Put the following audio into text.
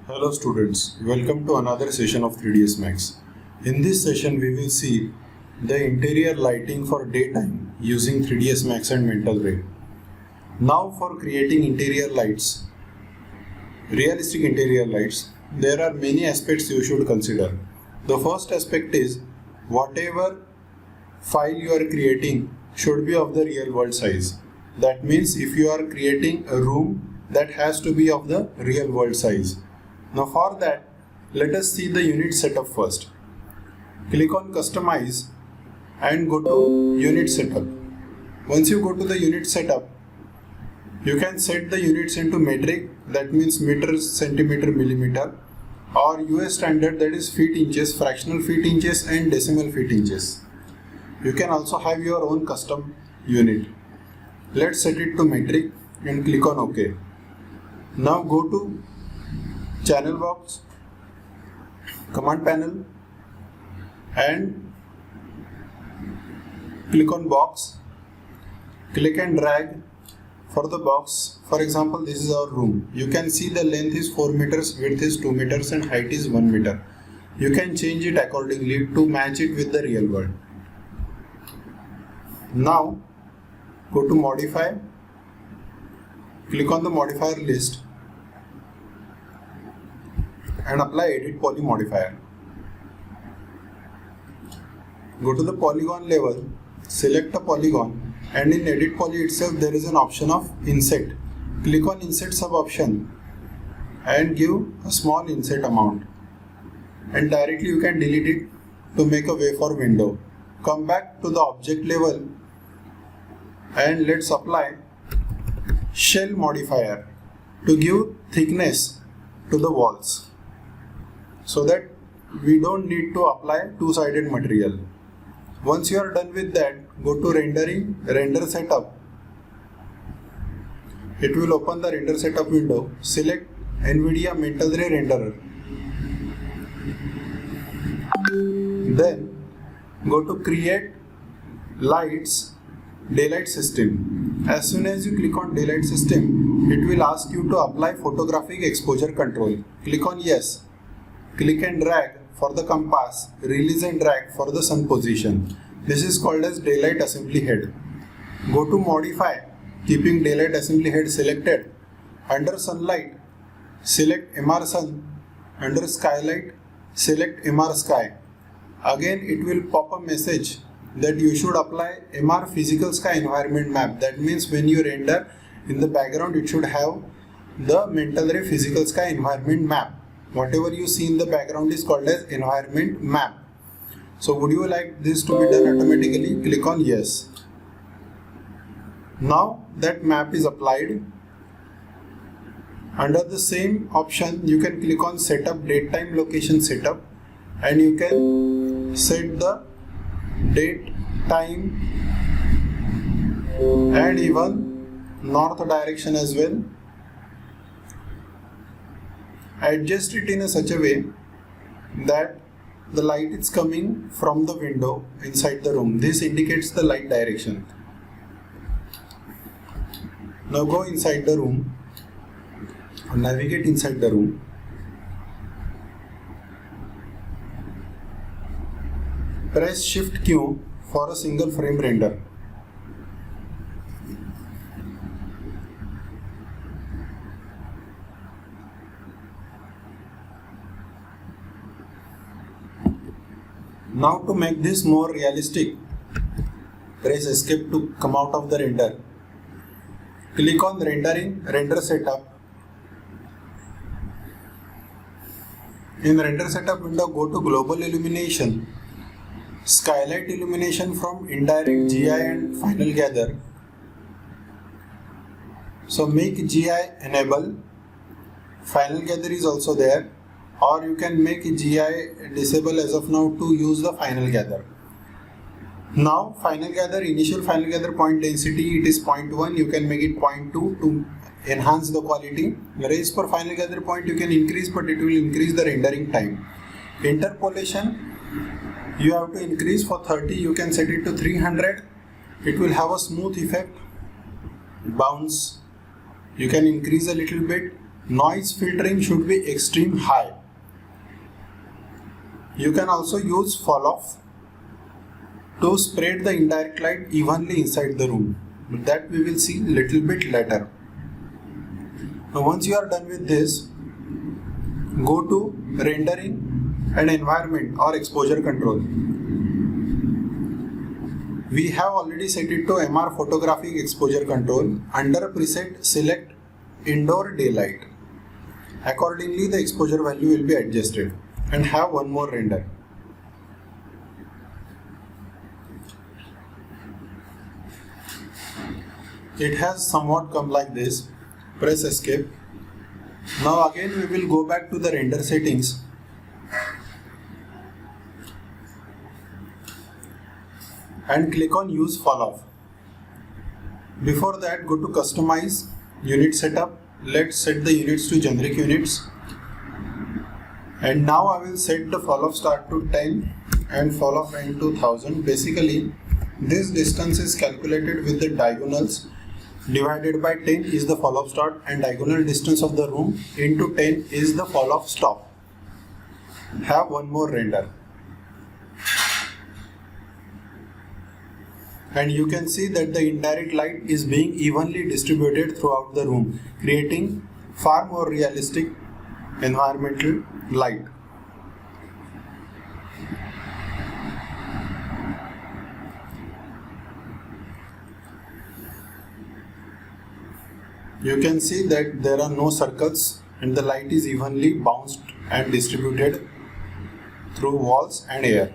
Hello students, welcome to another session of 3ds Max. In this session we will see the interior lighting for daytime using 3ds Max and Mental Ray. Now for creating interior lights, realistic interior lights, there are many aspects you should consider. The first aspect is whatever file you are creating should be of the real world size. That means if you are creating a room, that has to be of the real world size. Now for that, let us see the unit setup first. Click on customize and go to unit setup. Once you go to the unit setup, you can set the units into metric, that means meters, centimeter, millimeter, or US standard, that is feet inches, fractional feet inches and decimal feet inches. You can also have your own custom unit. Let's set it to metric and click on OK. Now go to channel box, command panel and click on box. Click and drag for the box. For example, this is our room. You can see the length is 4 meters, width is 2 meters and height is 1 meter. You can change it accordingly to match it with the real world. Now go to modify, click on the modifier list and apply edit poly modifier. Go to the polygon level, select a polygon, and in edit poly itself there is an option of inset. Click on inset sub option and give a small inset amount, and directly you can delete it to make a wafer window. Come back to the object level and let's apply shell modifier to give thickness to the walls, so that we don't need to apply two-sided material. Once you are done with that, go to rendering, render setup. It will open the render setup window. Select NVIDIA Mental Ray renderer. Then go to create lights, daylight system. As soon as you click on daylight system, it will ask you to apply photographic exposure control. Click on yes. Click and drag for the compass, release and drag for the sun position. This is called as daylight assembly head. Go to modify, keeping daylight assembly head selected. Under sunlight, select MR sun. Under skylight, select MR sky. Again it will pop a message that you should apply MR physical sky environment map. That means when you render, in the background it should have the Mental Ray physical sky environment map. Whatever you see in the background is called as environment map. So would you like this to be done automatically? Click on yes. Now that map is applied. Under the same option you can click on setup, date time location setup, and you can set the date, time and even north direction as well. Adjust it in such a way that the light is coming from the window inside the room. This indicates the light direction. Now go inside the room, navigate inside the room. Press Shift Q for a single frame render. Now to make this more realistic, press Escape to come out of the render. Click on rendering, render setup. In render setup window, go to global illumination, skylight illumination from indirect GI and final gather. So make GI enable, final gather is also there, or you can make GI disable as of now to use the final gather. Now final gather, initial final gather point density, it is 0.1, you can make it 0.2 to enhance the quality. Raise per final gather point you can increase, but it will increase the rendering time. Interpolation you have to increase for 30, you can set it to 300. It will have a smooth effect. Bounce you can increase a little bit. Noise filtering should be extreme high. You can also use fall off to spread the indirect light evenly inside the room, but that we will see little bit later. Now once you are done with this, go to rendering and environment or exposure control. We have already set it to MR photographic exposure control. Under preset, select indoor daylight. Accordingly, the exposure value will be adjusted, and have one more render. It has somewhat come like this. Press escape. Now again we will go back to the render settings. And click on use fall off. Before that, go to customize unit setup. Let's set the units to generic units. And now I will set the fall off start to 10 and fall off end to 1000. Basically, this distance is calculated with the diagonals. Divided by 10 is the fall off start, and diagonal distance of the room into 10 is the fall off stop. Have one more render. And you can see that the indirect light is being evenly distributed throughout the room, creating far more realistic environmental light. You can see that there are no circles and the light is evenly bounced and distributed through walls and air.